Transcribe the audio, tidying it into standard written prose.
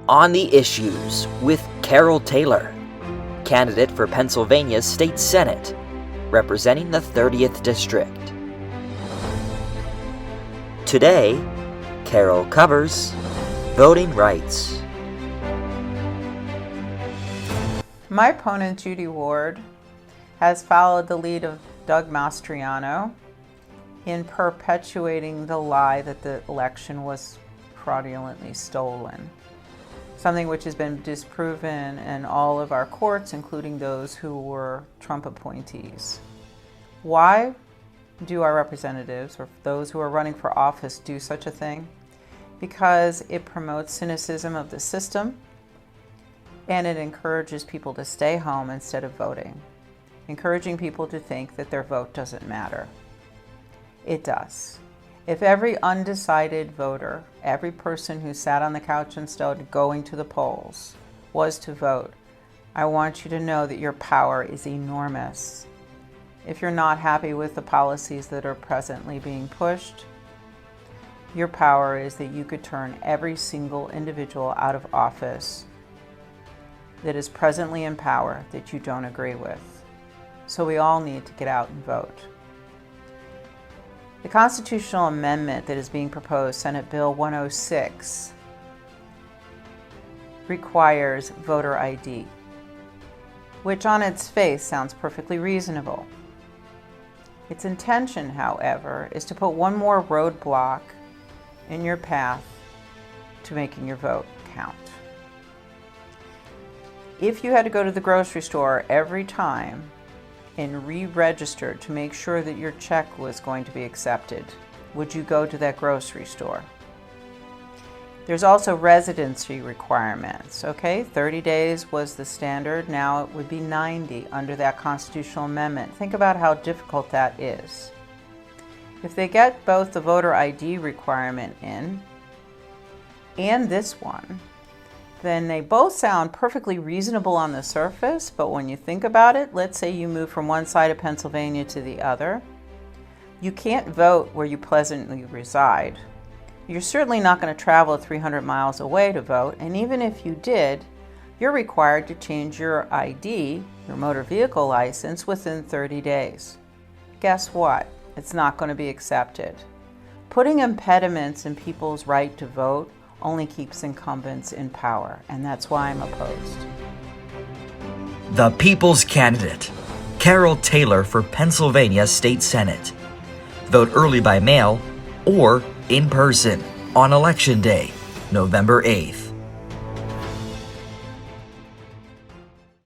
On the Issues with Carol Taylor, candidate for Pennsylvania's State Senate, representing the 30th District. Today, Carol covers voting rights. My opponent, Judy Ward, has followed the lead of Doug Mastriano in perpetuating the lie that the election was fraudulently stolen, something which has been disproven in all of our courts, including those who were Trump appointees. Why do our representatives, or those who are running for office, do such a thing? Because it promotes cynicism of the system, and it encourages people to stay home instead of voting, encouraging people to think that their vote doesn't matter. It does. If every undecided voter, every person who sat on the couch instead of going to the polls, was to vote, I want you to know that your power is enormous. If you're not happy with the policies that are presently being pushed, your power is that you could turn every single individual out of office that is presently in power that you don't agree with. So we all need to get out and vote. The constitutional amendment that is being proposed, Senate Bill 106, requires voter ID, which on its face sounds perfectly reasonable. Its intention, however, is to put one more roadblock in your path to making your vote count. If you had to go to the grocery store every time and re-register to make sure that your check was going to be accepted, would you go to that grocery store? There's also residency requirements, okay? 30 days was the standard, now it would be 90 under that constitutional amendment. Think about how difficult that is. If they get both the voter ID requirement in and this one, then they both sound perfectly reasonable on the surface, but when you think about it, let's say you move from one side of Pennsylvania to the other, you can't vote where you pleasantly reside. You're certainly not going to travel 300 miles away to vote, and even if you did, you're required to change your ID, your motor vehicle license, within 30 days. Guess what? It's not going to be accepted. Putting impediments in people's right to vote only keeps incumbents in power, and that's why I'm opposed. The People's Candidate, Carol Taylor for Pennsylvania State Senate. Vote early by mail or in person on Election Day, November 8th.